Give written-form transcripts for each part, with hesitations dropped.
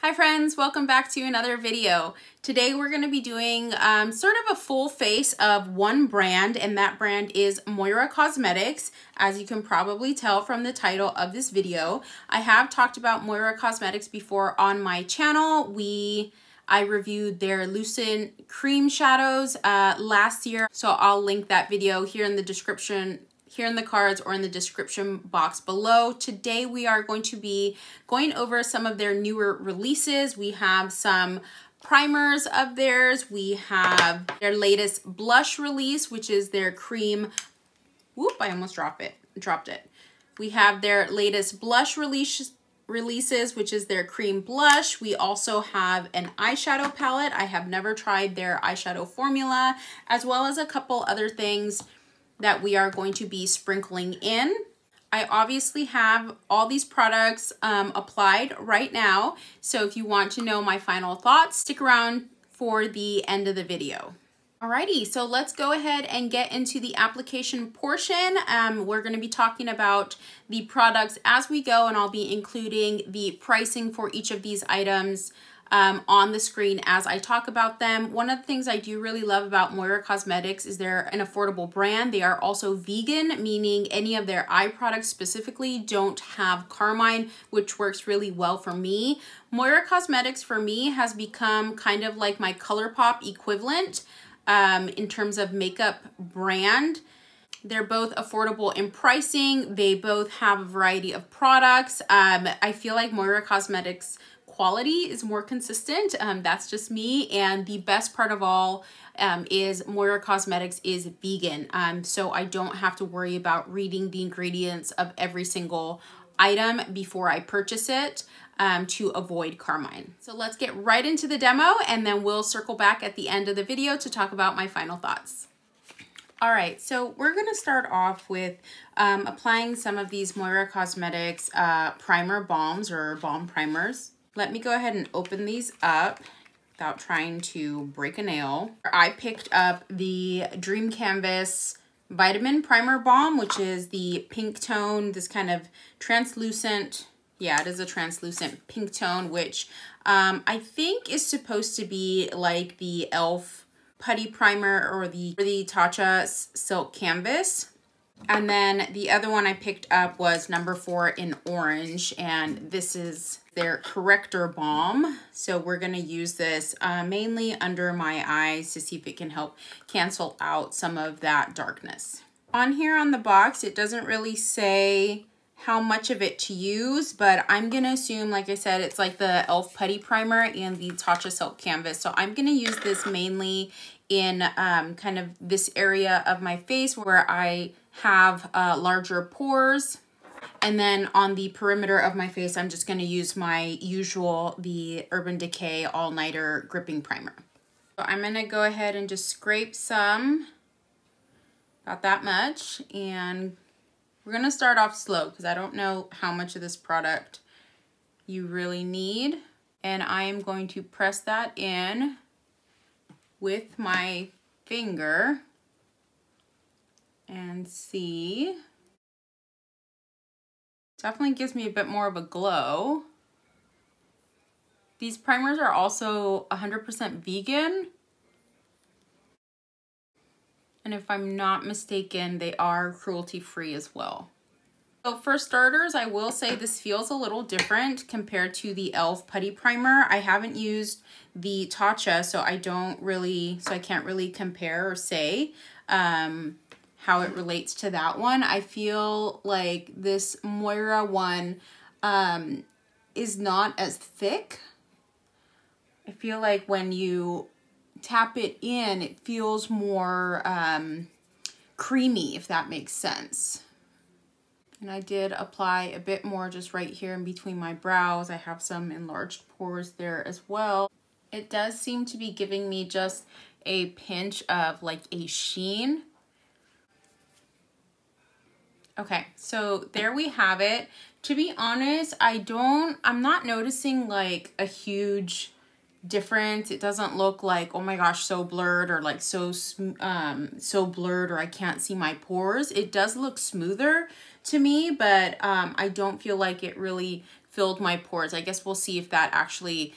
Hi friends, welcome back to another video. Today we're going to be doing sort of a full face of one brand, and that brand is Moira Cosmetics. As you can probably tell from the title of this video, I have talked about Moira Cosmetics before on my channel. I reviewed their Lucent cream shadows last year, so I'll link that video here in the description, here in the cards or in the description box below. Today we are going to be going over some of their newer releases. We have some primers of theirs. We have their latest blush release, which is their cream. Whoop, I almost dropped it. We have their latest blush releases, which is their cream blush. We also have an eyeshadow palette. I have never tried their eyeshadow formula, as well as a couple other things that we are going to be sprinkling in. I obviously have all these products applied right now, so if you want to know my final thoughts, stick around for the end of the video. Alrighty, so let's go ahead and get into the application portion. We're going to be talking about the products as we go, and I'll be including the pricing for each of these items on the screen as I talk about them. One of the things I do really love about Moira Cosmetics is they're an affordable brand. They are also vegan, meaning any of their eye products specifically don't have carmine, which works really well for me. Moira Cosmetics for me has become kind of like my ColourPop equivalent in terms of makeup brand. They're both affordable in pricing. They both have a variety of products. I feel like Moira Cosmetics quality is more consistent. That's just me. And the best part of all is Moira Cosmetics is vegan. So I don't have to worry about reading the ingredients of every single item before I purchase it to avoid carmine. So let's get right into the demo, and then we'll circle back at the end of the video to talk about my final thoughts. All right, so we're gonna start off with applying some of these Moira Cosmetics primer balms or balm primers. Let me go ahead and open these up without trying to break a nail. I picked up the Dream Canvas Vitamin Primer Balm, which is the pink tone, this kind of translucent, yeah, it is a translucent pink tone, which I think is supposed to be like the e.l.f. Putty Primer or the Tatcha Silk Canvas. And then the other one I picked up was number 4 in orange, and this is their corrector balm. So we're gonna use this mainly under my eyes to see if it can help cancel out some of that darkness. On here on the box, it doesn't really say how much of it to use, but I'm gonna assume, like I said, it's like the e.l.f. Putty Primer and the Tatcha Silk Canvas. So I'm gonna use this mainly in kind of this area of my face where I have larger pores. And then on the perimeter of my face, I'm just going to use my usual, the Urban Decay All Nighter Gripping Primer. So I'm going to go ahead and just scrape some, about that much. And we're going to start off slow because I don't know how much of this product you really need. And I am going to press that in with my finger and see. Definitely gives me a bit more of a glow. These primers are also 100% vegan. And if I'm not mistaken, they are cruelty free as well. So for starters, I will say this feels a little different compared to the e.l.f. Putty Primer. I haven't used the Tatcha, so I can't really compare or say how it relates to that one. I feel like this Moira one is not as thick. I feel like when you tap it in, it feels more creamy, if that makes sense. And I did apply a bit more just right here in between my brows. I have some enlarged pores there as well. It does seem to be giving me just a pinch of like a sheen. Okay, so there we have it. To be honest, I'm not noticing like a huge difference. It doesn't look like, oh my gosh, so blurred, or like so blurred, or I can't see my pores. It does look smoother to me, but I don't feel like it really filled my pores. I guess we'll see if that actually,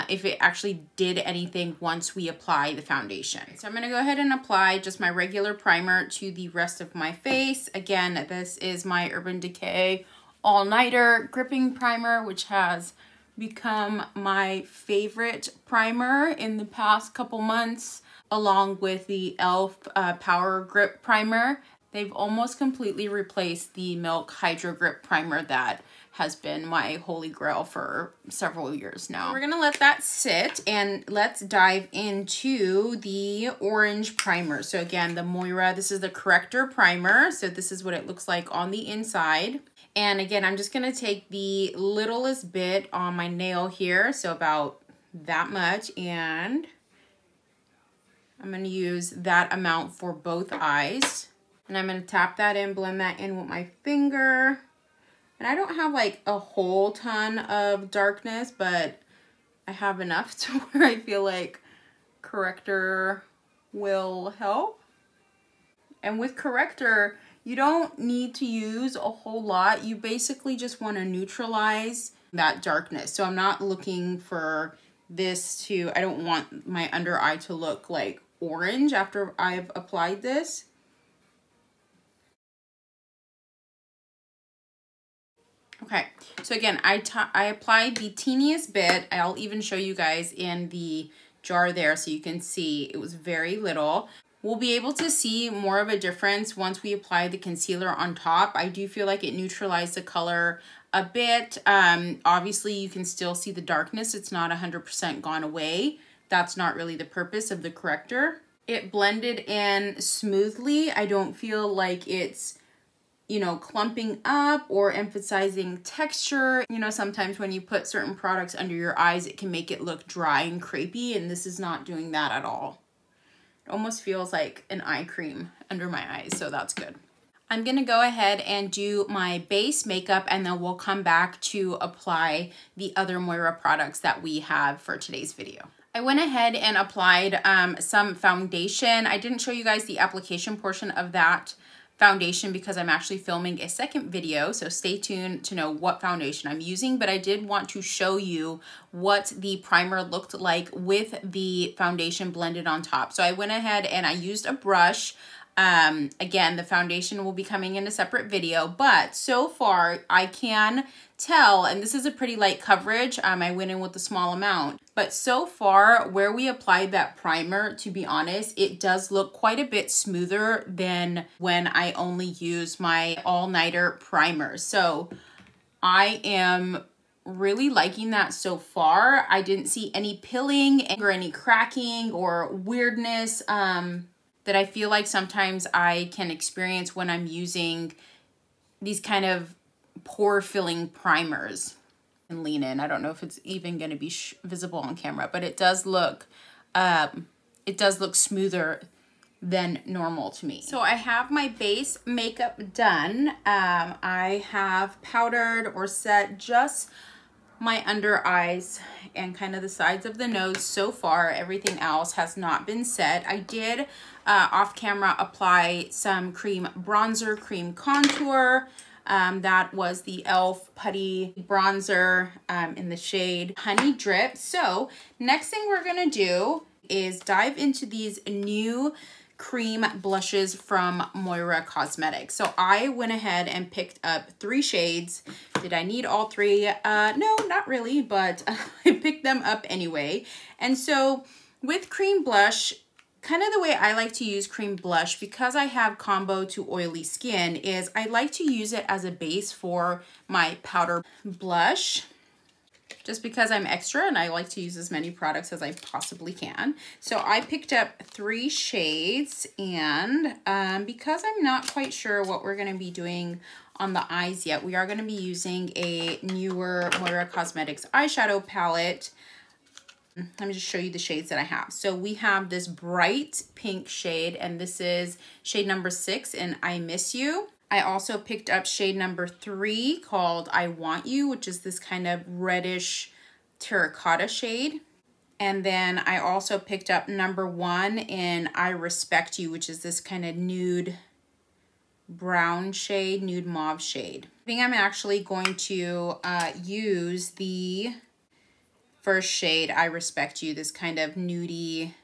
if it actually did anything once we apply the foundation. So I'm gonna go ahead and apply just my regular primer to the rest of my face. Again, this is my Urban Decay All Nighter Gripping Primer, which has become my favorite primer in the past couple months, along with the e.l.f. Power Grip Primer. They've almost completely replaced the Milk Hydro Grip Primer that has been my holy grail for several years now. We're gonna let that sit and let's dive into the orange primer. So again, the Moira, this is the corrector primer. So this is what it looks like on the inside. And again, I'm just gonna take the littlest bit on my nail here, so about that much, and I'm gonna use that amount for both eyes. And I'm gonna tap that in, blend that in with my finger. And I don't have like a whole ton of darkness, but I have enough to where I feel like corrector will help. And with corrector, you don't need to use a whole lot. You basically just want to neutralize that darkness. So I'm not looking for this to, I don't want my under eye to look like orange after I've applied this. Okay, so again, I applied the teeniest bit. I'll even show you guys in the jar there so you can see it was very little. We'll be able to see more of a difference once we apply the concealer on top. I do feel like it neutralized the color a bit. Obviously, you can still see the darkness. It's not 100% gone away. That's not really the purpose of the corrector. It blended in smoothly. I don't feel like it's, you know, clumping up or emphasizing texture. You know, sometimes when you put certain products under your eyes, it can make it look dry and crepey, and this is not doing that at all. It almost feels like an eye cream under my eyes, so that's good. I'm gonna go ahead and do my base makeup, and then we'll come back to apply the other Moira products that we have for today's video. I went ahead and applied some foundation. I didn't show you guys the application portion of that foundation because I'm actually filming a second video, so stay tuned to know what foundation I'm using, but I did want to show you what the primer looked like with the foundation blended on top. So I went ahead and I used a brush. Again, the foundation will be coming in a separate video, but so far I can tell, and this is a pretty light coverage, I went in with a small amount, but so far where we applied that primer, to be honest, it does look quite a bit smoother than when I only use my all-nighter primer. So I am really liking that so far. I didn't see any pilling or any cracking or weirdness that I feel like sometimes I can experience when I'm using these kind of pore filling primers. And lean in. I don't know if it's even going to be visible on camera, but it does look smoother than normal to me. So I have my base makeup done. I have powdered or set just my under eyes and kind of the sides of the nose so far. Everything else has not been set. I did off camera apply some cream bronzer, cream contour. That was the e.l.f. Putty Bronzer in the shade Honey Drip. So next thing we're gonna do is dive into these new cream blushes from Moira Cosmetics. So I went ahead and picked up 3 shades. Did I need all 3? No, not really, but I picked them up anyway. And so with cream blush, kind of the way I like to use cream blush, because I have combo to oily skin, is I like to use it as a base for my powder blush, just because I'm extra and I like to use as many products as I possibly can. So I picked up 3 shades, and because I'm not quite sure what we're gonna be doing on the eyes yet, we are gonna be using a newer Moira Cosmetics eyeshadow palette. Let me just show you the shades that I have. So we have this bright pink shade, and this is shade number 6 in I Miss You. I also picked up shade number 3 called I Want You, which is this kind of reddish terracotta shade. And then I also picked up number 1 in I Respect You, which is this kind of nude brown shade, nude mauve shade. I think I'm actually going to use the first shade, I Respect You, this kind of nudie,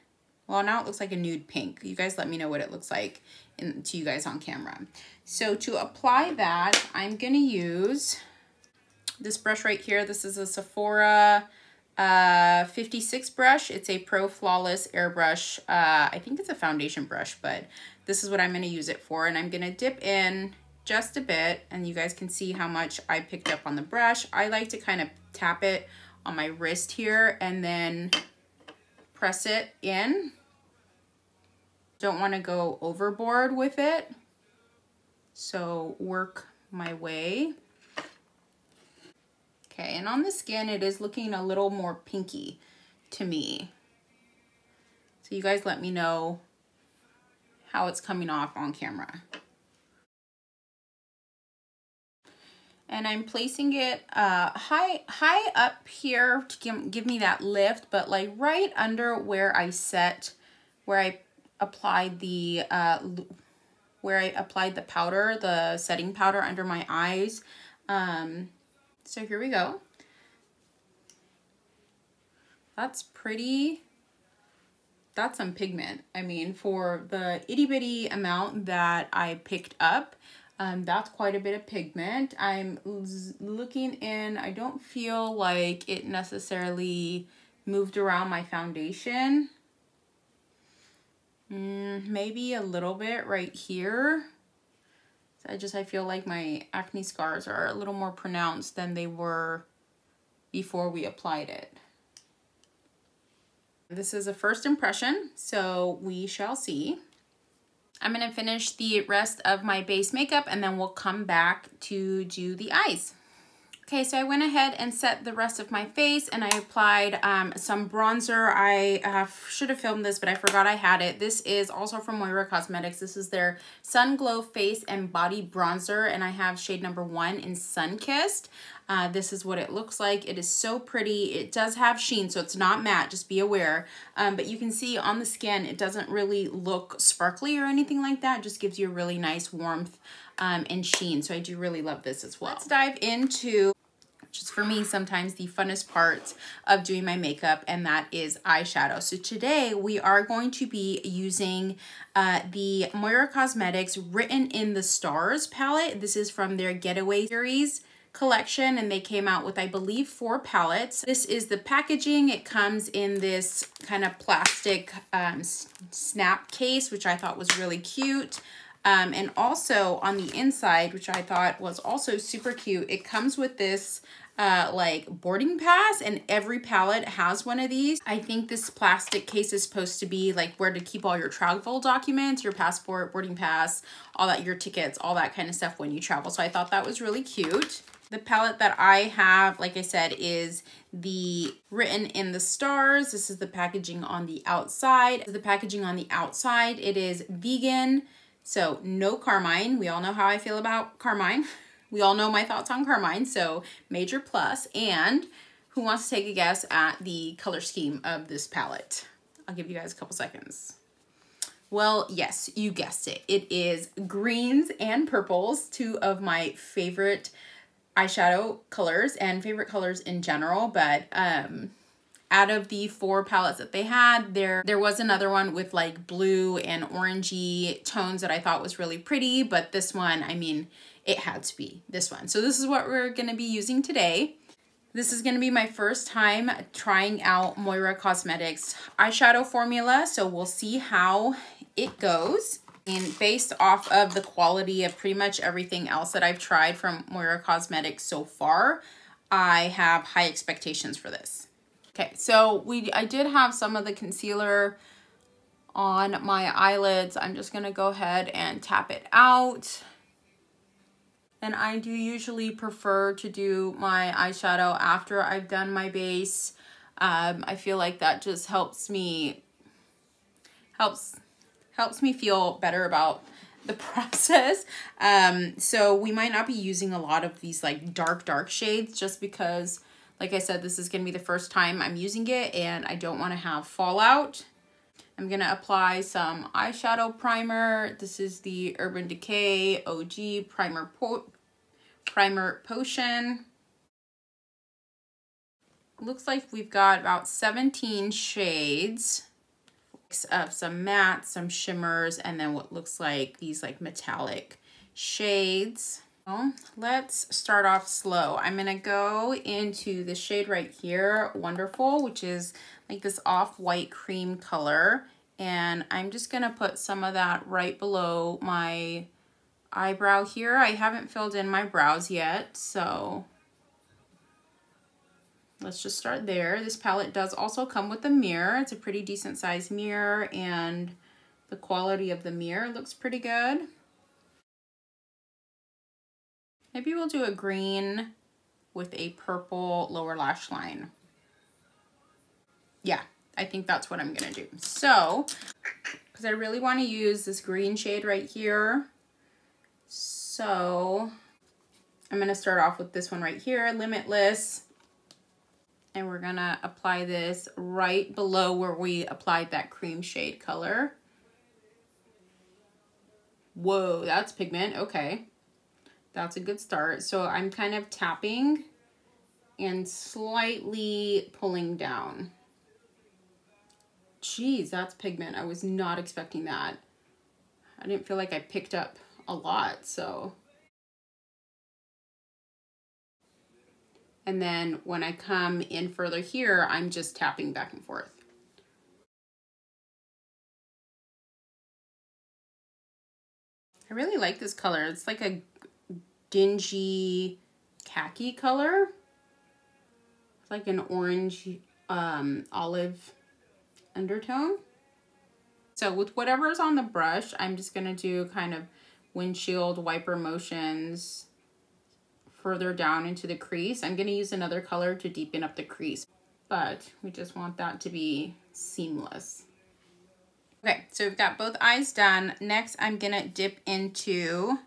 well, now it looks like a nude pink. You guys let me know what it looks like to you guys on camera. So to apply that, I'm gonna use this brush right here. This is a Sephora 56 brush. It's a Pro Flawless airbrush. I think it's a foundation brush, but this is what I'm gonna use it for. And I'm gonna dip in just a bit, and you guys can see how much I picked up on the brush. I like to kind of tap it on my wrist here and then press it in. Don't want to go overboard with it, so work my way. Okay, and on the skin it is looking a little more pinky to me, so you guys let me know how it's coming off on camera. And I'm placing it high up here to give me that lift, but like right under where I applied the powder, the setting powder under my eyes. So here we go. That's pretty. That's some pigment. I mean, for the itty bitty amount that I picked up, that's quite a bit of pigment. I'm looking in, I don't feel like it necessarily moved around my foundation. Maybe a little bit right here. I feel like my acne scars are a little more pronounced than they were before we applied it. This is a first impression, so we shall see. I'm gonna finish the rest of my base makeup and then we'll come back to do the eyes. Okay, so I went ahead and set the rest of my face and I applied some bronzer. I should have filmed this, but I forgot I had it. This is also from Moira Cosmetics. This is their Sun Glow Face and Body Bronzer, and I have shade number 1 in Sunkissed. This is what it looks like. It is so pretty. It does have sheen, so it's not matte, just be aware. But you can see on the skin, it doesn't really look sparkly or anything like that. It just gives you a really nice warmth and sheen. So I do really love this as well. Let's dive into, which is for me sometimes the funnest part of doing my makeup, and that is eyeshadow. So today we are going to be using the Moira Cosmetics Written in the Stars palette. This is from their Getaway Series collection, and they came out with, I believe, 4 palettes. This is the packaging. It comes in this kind of plastic snap case, which I thought was really cute. And also on the inside, which I thought was also super cute, it comes with this like boarding pass, and every palette has one of these. I think this plastic case is supposed to be like where to keep all your travel documents, your passport, boarding pass, all that, your tickets, all that kind of stuff when you travel. So I thought that was really cute. The palette that I have, like I said, is the Written in the Stars. This is the packaging on the outside. The packaging on the outside, it is vegan, so no carmine. We all know how I feel about carmine. We all know my thoughts on carmine, so major plus. And who wants to take a guess at the color scheme of this palette? I'll give you guys a couple seconds. Well, yes, you guessed it. It is greens and purples, 2 of my favorite eyeshadow colors and favorite colors in general. But out of the 4 palettes that they had, there was another one with like blue and orangey tones that I thought was really pretty, but this one, I mean, it had to be this one. So this is what we're gonna be using today. This is gonna be my first time trying out Moira Cosmetics eyeshadow formula, so we'll see how it goes. And based off of the quality of pretty much everything else that I've tried from Moira Cosmetics so far, I have high expectations for this. Okay, so I did have some of the concealer on my eyelids. I'm just gonna go ahead and tap it out. And I do usually prefer to do my eyeshadow after I've done my base. I feel like that just helps me feel better about the process. So we might not be using a lot of these like dark shades, just because, like I said, this is gonna be the first time I'm using it and I don't wanna have fallout. I'm gonna apply some eyeshadow primer. This is the Urban Decay OG Primer Potion. Looks like we've got about 17 shades of some mattes, some shimmers, and then what looks like these like metallic shades. Well, let's start off slow. I'm gonna go into the shade right here, Wonderful, which is like this off-white cream color. And I'm just gonna put some of that right below my eyebrow here. I haven't filled in my brows yet, so let's just start there. This palette does also come with a mirror. It's a pretty decent sized mirror, and the quality of the mirror looks pretty good. Maybe we'll do a green with a purple lower lash line. Yeah, I think that's what I'm gonna do. So, because I really want to use this green shade right here, so I'm gonna start off with this one right here, Limitless. And we're gonna apply this right below where we applied that cream shade color. Whoa, that's pigment, okay. That's a good start. So I'm kind of tapping and slightly pulling down. Geez, that's pigment. I was not expecting that. I didn't feel like I picked up a lot, so. And then when I come in further here, I'm just tapping back and forth. I really like this color. It's like a dingy khaki color. It's like an orange olive undertone. So with whatever's on the brush, I'm just gonna do kind of windshield wiper motions further down into the crease. I'm gonna use another color to deepen up the crease, but we just want that to be seamless. Okay, so we've got both eyes done. Next, I'm gonna dip into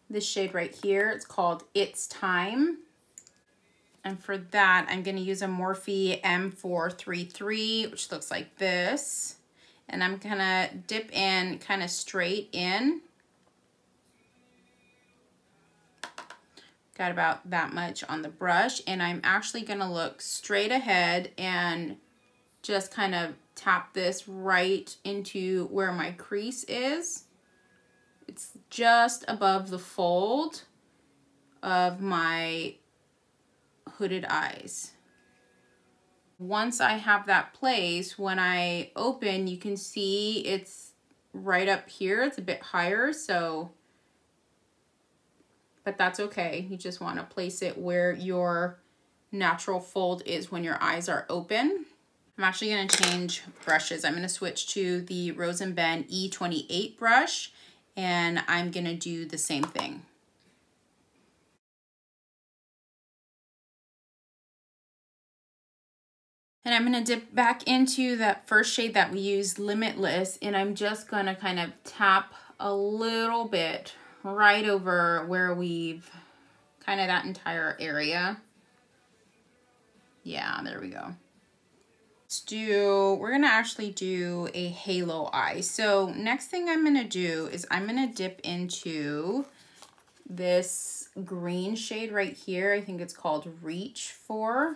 this shade right here. It's called It's Time. And for that, I'm gonna use a Morphe M433, which looks like this. And I'm gonna dip in kind of straight in. Got about that much on the brush, and I'm actually gonna look straight ahead and just kind of tap this right into where my crease is. It's just above the fold of my hooded eyes. Once I have that place, when I open, you can see it's right up here. It's a bit higher, so, but that's okay. You just want to place it where your natural fold is when your eyes are open. I'm actually going to change brushes. I'm going to switch to the Rose & Ben E28 brush, and I'm going to do the same thing. And I'm going to dip back into that first shade that we used, Limitless, and I'm just going to kind of tap a little bit right over where we've kind of that entire area. Yeah, there we go. We're gonna actually do a halo eye. So next thing I'm gonna do is I'm gonna dip into this green shade right here. I think it's called Reach For.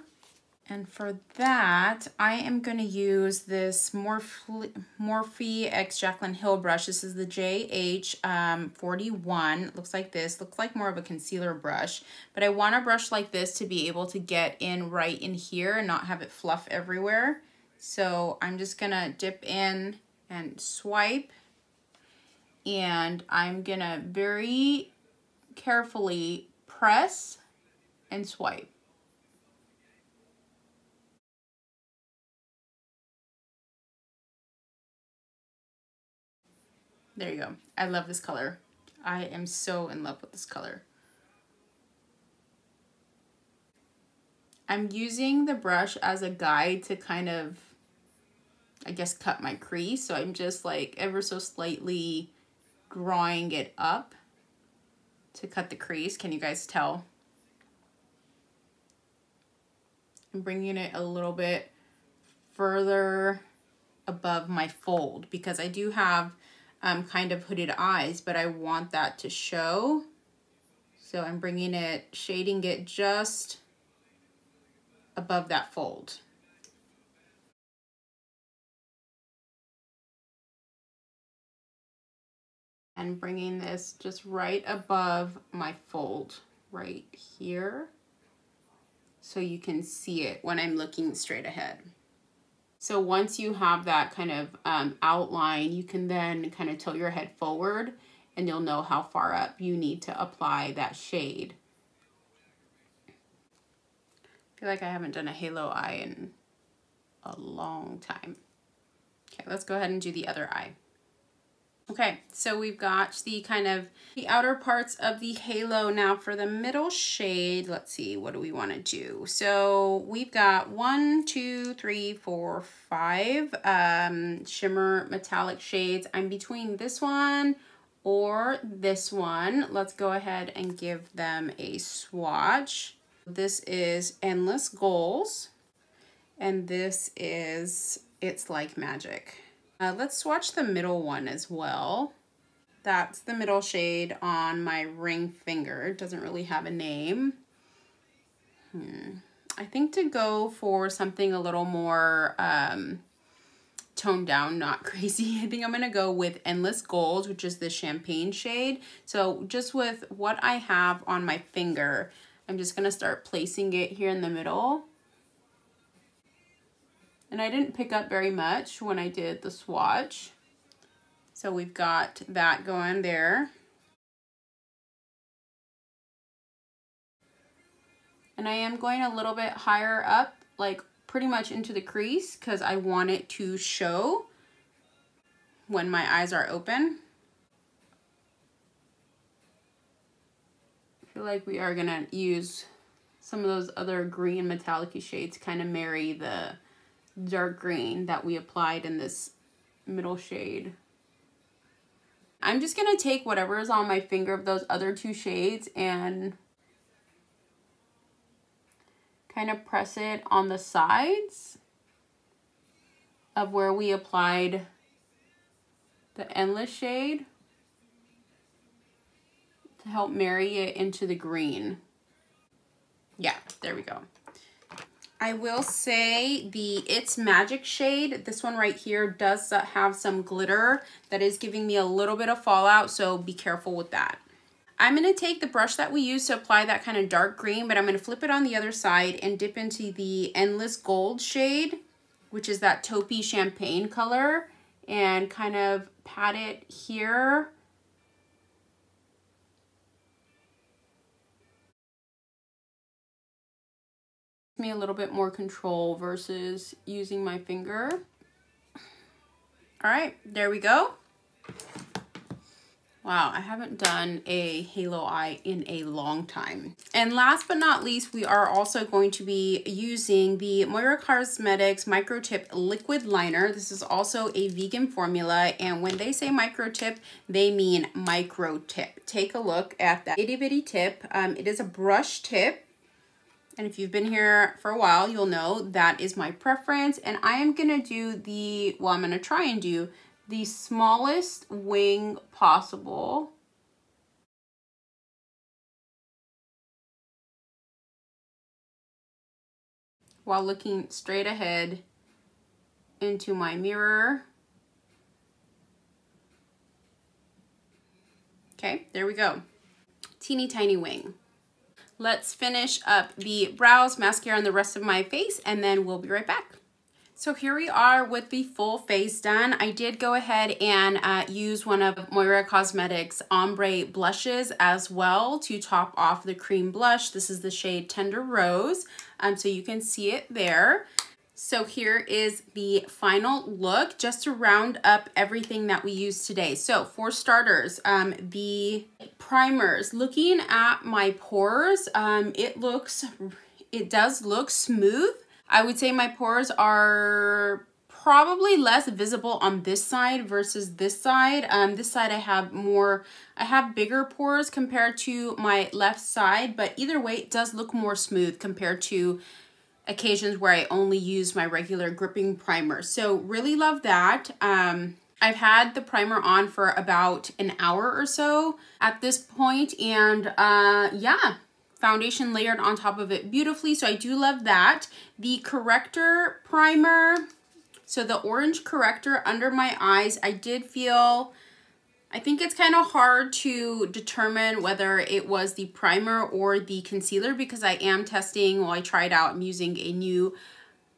And for that, I am gonna use this Morphe X Jaclyn Hill brush. This is the JH41. It looks like this. Looks like more of a concealer brush. But I want a brush like this to be able to get in right in here and not have it fluff everywhere. So I'm just gonna dip in and swipe. And I'm gonna very carefully press and swipe. There you go. I love this color. I am so in love with this color. I'm using the brush as a guide to kind of, I guess, cut my crease. So I'm just like ever so slightly drawing it up to cut the crease. Can you guys tell? I'm bringing it a little bit further above my fold because I do have kind of hooded eyes, but I want that to show. So I'm bringing it, shading it just above that fold. And bringing this just right above my fold right here so you can see it when I'm looking straight ahead. So once you have that kind of outline, you can then kind of tilt your head forward and you'll know how far up you need to apply that shade. I feel like I haven't done a halo eye in a long time. Okay, let's go ahead and do the other eye. Okay, so we've got the kind of the outer parts of the halo. Now for the middle shade, let's see, what do we want to do? So we've got 1, 2, 3, 4, 5 shimmer metallic shades. I'm between this one or this one. Let's go ahead and give them a swatch. This is Endless Goals, and this is It's Like Magic. Let's swatch the middle one as well. That's the middle shade on my ring finger. It doesn't really have a name. I think to go for something a little more toned down, not crazy, I think I'm gonna go with Endless Gold, which is the champagne shade. So just with what I have on my finger, I'm just gonna start placing it here in the middle. And I didn't pick up very much when I did the swatch. So we've got that going there. And I am going a little bit higher up, like pretty much into the crease, because I want it to show when my eyes are open. I feel like we are gonna use some of those other green metallic-y shades to kind of marry the dark green that we applied in this middle shade. I'm just gonna take whatever is on my finger of those other two shades and kind of press it on the sides of where we applied the Endless shade to help marry it into the green. Yeah, there we go. I will say the It's Magic shade, this one right here, does have some glitter that is giving me a little bit of fallout, so be careful with that. I'm going to take the brush that we used to apply that kind of dark green, but I'm going to flip it on the other side and dip into the Endless Gold shade, which is that taupey champagne color, and kind of pat it here. Me a little bit more control versus using my finger. All right, there we go. Wow, I haven't done a halo eye in a long time. And last but not least, we are also going to be using the Moira Cosmetics Micro Tip Liquid Liner. This is also a vegan formula, and when they say micro tip, they mean micro tip. Take a look at that itty bitty tip. It is a brush tip. And if you've been here for a while, you'll know that is my preference. And I am gonna do the, well, I'm gonna try and do the smallest wing possible. While looking straight ahead into my mirror. Okay, there we go. Teeny tiny wing. Let's finish up the brows, mascara, and the rest of my face, and then we'll be right back. So here we are with the full face done. I did go ahead and use one of Moira Cosmetics Ombre blushes as well to top off the cream blush. This is the shade Tender Rose, so you can see it there. So here is the final look, just to round up everything that we used today. So for starters, the primers, looking at my pores, it does look smooth. I would say my pores are probably less visible on this side versus this side. This side I have bigger pores compared to my left side, but either way, it does look more smooth compared to occasions where I only use my regular gripping primer. So really love that. I've had the primer on for about an hour or so at this point, and yeah, foundation layered on top of it beautifully, so I do love that. The corrector primer, so the orange corrector under my eyes, I think it's kind of hard to determine whether it was the primer or the concealer, because I am testing, well, I tried out, I'm using a new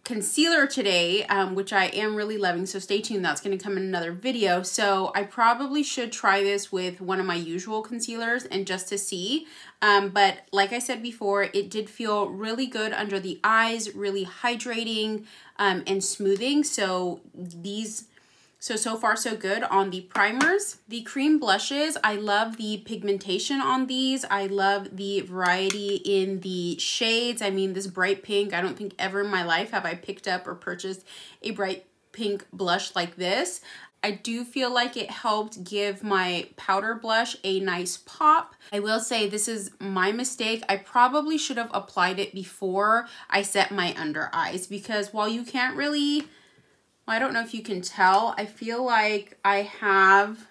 concealer today, which I am really loving, so stay tuned, that's going to come in another video. So I probably should try this with one of my usual concealers and just to see, but like I said before, it did feel really good under the eyes, really hydrating and smoothing. So so far so good on the primers. The cream blushes, I love the pigmentation on these. I love the variety in the shades. I mean, this bright pink, I don't think ever in my life have I picked up or purchased a bright pink blush like this. I do feel like it helped give my powder blush a nice pop. I will say this is my mistake. I probably should have applied it before I set my under eyes, because while you can't really, I don't know if you can tell, I feel like I have,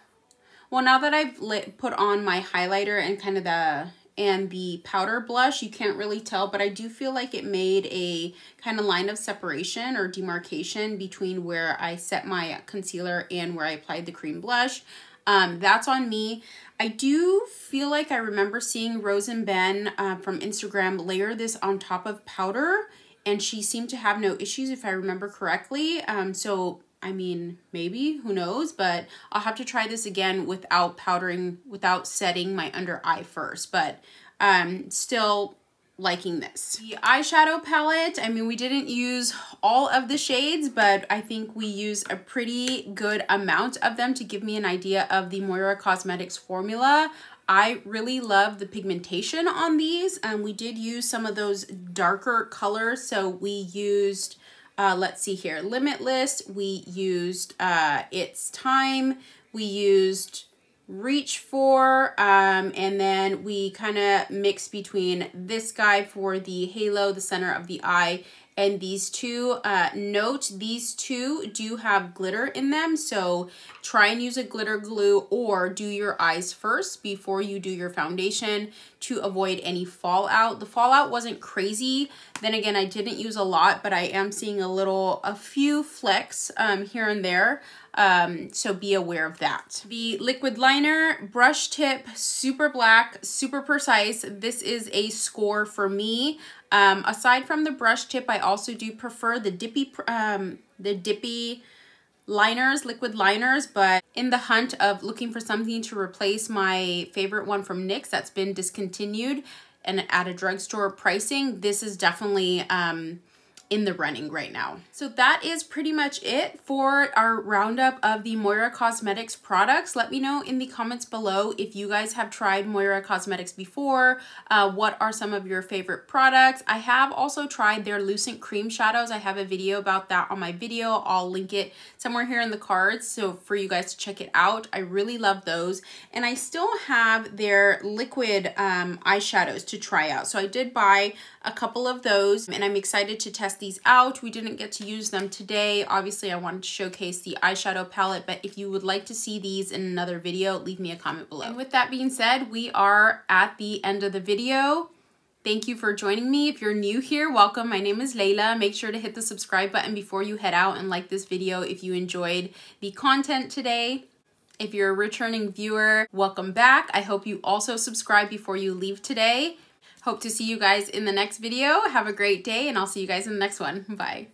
well, now that I've put on my highlighter and kind of the powder blush, you can't really tell, but I do feel like it made a kind of line of separation or demarcation between where I set my concealer and where I applied the cream blush. That's on me. I do feel like I remember seeing Rose and Ben from Instagram layer this on top of powder, and she seemed to have no issues if I remember correctly. So, I mean, maybe, who knows, but I'll have to try this again without powdering, without setting my under eye first, but still liking this. The eyeshadow palette, I mean, we didn't use all of the shades, but I think we used a pretty good amount of them to give me an idea of the Moira Cosmetics formula. I really love the pigmentation on these. We did use some of those darker colors. So we used, let's see here, Limitless. We used It's Time. We used Reach For. And then we kind of mixed between this guy for the halo, the center of the eye, and these two. Note, these two do have glitter in them, so try and use a glitter glue or do your eyes first before you do your foundation to avoid any fallout. The fallout wasn't crazy. Then again, I didn't use a lot, but I am seeing a few flecks here and there. So be aware of that. The liquid liner, brush tip, super black, super precise. This is a score for me. Aside from the brush tip, I also do prefer the dippy liners, liquid liners, but in the hunt of looking for something to replace my favorite one from NYX that's been discontinued and at a drugstore pricing, this is definitely in the running right now. So that is pretty much it for our roundup of the Moira Cosmetics products. Let me know in the comments below if you guys have tried Moira Cosmetics before. What are some of your favorite products? I have also tried their Lucent Cream Shadows. I have a video about that on my video. I'll link it somewhere here in the cards so for you guys to check it out. I really love those. And I still have their liquid eyeshadows to try out. So I did buy a couple of those and I'm excited to test these out. We didn't get to use them today. Obviously, I wanted to showcase the eyeshadow palette, but if you would like to see these in another video, leave me a comment below. And with that being said, we are at the end of the video. Thank you for joining me. If you're new here, welcome. My name is Layla. Make sure to hit the subscribe button before you head out and like this video if you enjoyed the content today. If you're a returning viewer, welcome back. I hope you also subscribe before you leave today. Hope to see you guys in the next video. Have a great day, and I'll see you guys in the next one. Bye.